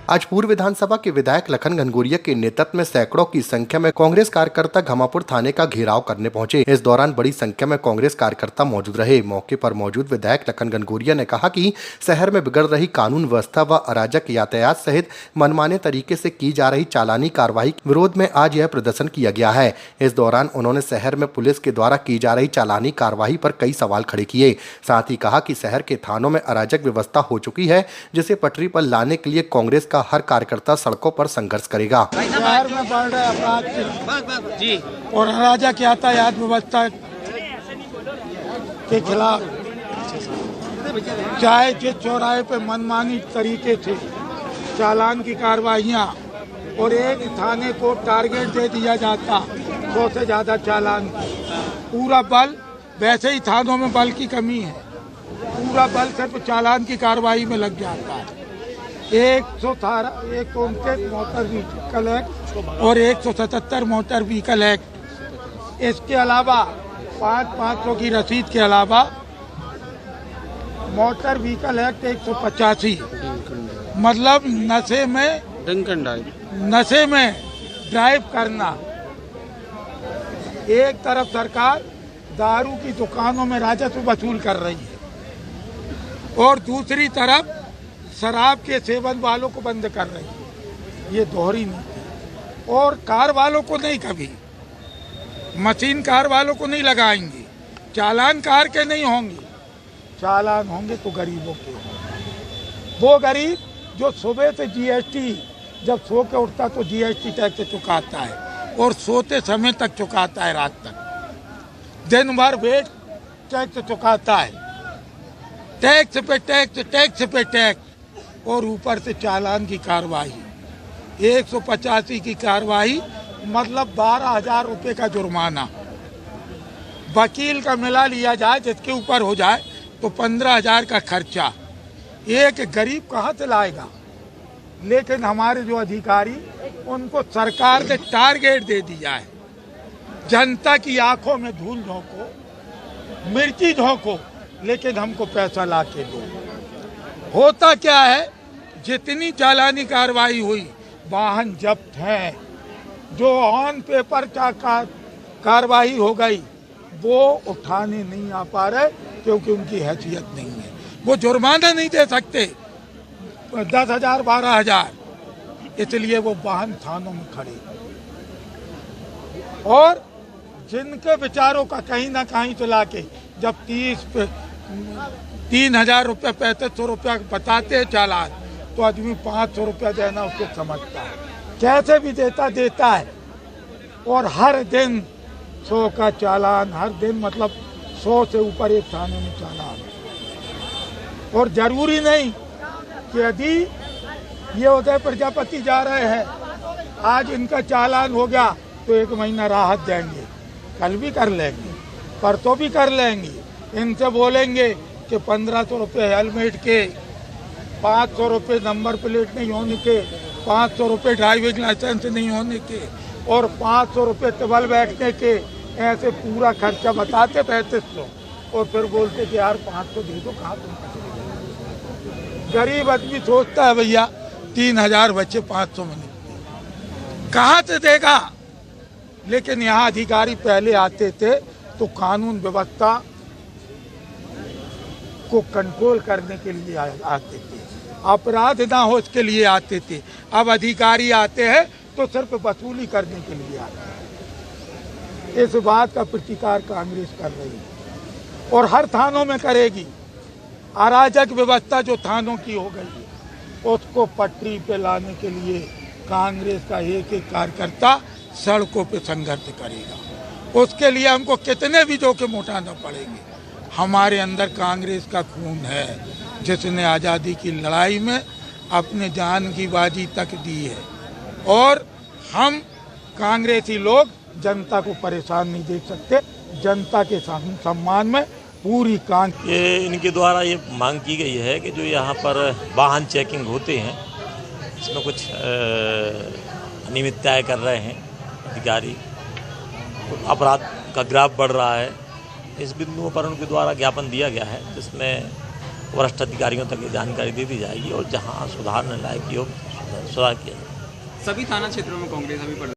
आज पूर्व विधानसभा के विधायक लखन घनघोरिया के नेतृत्व में सैकड़ों की संख्या में कांग्रेस कार्यकर्ता घमापुर थाने का घेराव करने पहुंचे। इस दौरान बड़ी संख्या में कांग्रेस कार्यकर्ता मौजूद रहे। मौके पर मौजूद विधायक लखन घनघोरिया ने कहा कि शहर में बिगड़ रही कानून व्यवस्था व अराजक यातायात सहित मनमाने तरीके से की जा रही चालानी कार्रवाई के विरोध में आज यह प्रदर्शन किया गया है। इस दौरान उन्होंने शहर में पुलिस के द्वारा की जा रही चालानी कार्रवाई पर कई सवाल खड़े किए। साथ ही कहा कि शहर के थानों में अराजक व्यवस्था हो चुकी है, जिसे पटरी पर लाने के लिए कांग्रेस का हर कार्यकर्ता सड़कों पर संघर्ष करेगा। शहर में बढ़ रहे अपराध जी और अराजक यातायात व्यवस्था के खिलाफ, चाहे जिस चौराहे पे मनमानी तरीके से चालान की कार्रवाइयाँ और एक थाने को टारगेट दे दिया जाता 100 से ज़्यादा चालान, पूरा बल, वैसे ही थानों में बल की कमी है, पूरा बल सिर्फ चालान की कार्रवाई में लग जाता है। 129 मोटर व्हीकल एक्ट और 177 मोटर व्हीकल एक्ट, इसके अलावा 500 की रसीद के अलावा मोटर व्हीकल एक्ट 185, मतलब नशे में ड्राइव करना। एक तरफ सरकार दारू की दुकानों में राजस्व वसूल कर रही है और दूसरी तरफ शराब के सेवन वालों को बंद कर रही है। ये दोहरी नीति। और कार वालों को नहीं, कभी मशीन कार वालों को नहीं लगाएंगे, चालान कार के नहीं होंगे, चालान होंगे तो गरीबों के होंगे। वो गरीब जो सुबह से जीएसटी, जब सो के उठता तो जीएसटी टैक्स चुकाता है और सोते समय तक चुकाता है, रात तक दिन भर वेट टैक्स चुकाता है, टैक्स पे टैक्स और ऊपर से चालान की कार्रवाई 185 की कार्रवाई, मतलब 12,000 रुपये का जुर्माना। वकील का मिला लिया जाए जिसके ऊपर हो जाए तो 15,000 का खर्चा। एक गरीब कहाँ से लाएगा? लेकिन हमारे जो अधिकारी, उनको सरकार ने टारगेट दे दिया है, जनता की आंखों में धूल झोंको, मिर्ची झोंको, लेकिन हमको पैसा ला के दो। होता क्या है, जितनी चालानी कार्रवाई हुई, वाहन जब्त हैं, जो ऑन पेपर कार्रवाई हो गई वो उठाने नहीं आ पा रहे क्योंकि उनकी हैसियत नहीं है। वो जुर्माना नहीं दे सकते 10,000 12,000, इसलिए वो वाहन थानों में खड़े। और जिनके विचारों का कहीं ना कहीं तो लाके जब 3,000 रुपये 3500 रुपया बताते हैं चालान, तो आदमी 500 रुपया देना उसको समझता है, कैसे भी देता है। और हर दिन 100 का चालान, हर दिन मतलब 100 से ऊपर एक थाने में चालान। और जरूरी नहीं कि यदि ये उदय प्रजापति जा रहे हैं, आज इनका चालान हो गया तो 1 महीना राहत देंगे, कल भी कर लेंगे, परसों भी कर लेंगे। इनसे बोलेंगे कि 1500 रुपये हेलमेट के, 500 रुपये नंबर प्लेट नहीं होने के, 500 रुपये ड्राइविंग लाइसेंस नहीं होने के और 500 रुपये टेबल बैठने के, ऐसे पूरा खर्चा बताते 3500 और फिर बोलते कि यार 500 दे दो, कहाँ तुम पैसे दे। गरीब आदमी सोचता है भैया 3,000 बच्चे 500 में नहीं, कहाँ से देगा। लेकिन यहाँ अधिकारी पहले आते थे तो कानून व्यवस्था को कंट्रोल करने के लिए आते थे, अपराध ना हो इसके लिए आते थे। अब अधिकारी आते हैं तो सिर्फ वसूली करने के लिए आते हैं। इस बात का प्रतिकार कांग्रेस कर रही है और हर थानों में करेगी। अराजक व्यवस्था जो थानों की हो गई है, उसको पटरी पे लाने के लिए कांग्रेस का एक कार्यकर्ता सड़कों पे संघर्ष करेगा। उसके लिए हमको कितने भी जोखिम उठाना पड़ेंगे। हमारे अंदर कांग्रेस का खून है, जिसने आज़ादी की लड़ाई में अपने जान की बाजी तक दी है। और हम कांग्रेसी लोग जनता को परेशान नहीं देख सकते। जनता के सम्मान में पूरी ये इनके द्वारा ये मांग की गई है कि जो यहाँ पर वाहन चेकिंग होते हैं, इसमें कुछ अनियमितताएं कर रहे हैं अधिकारी, अपराध का ग्राफ बढ़ रहा है। इस बिंदुओं पर उनके द्वारा ज्ञापन दिया गया है, जिसमें वरिष्ठ अधिकारियों तक ये जानकारी दे दी जाएगी और जहाँ सुधारने लायक योग सुधार किया जाए। सभी थाना क्षेत्रों में कांग्रेस अभी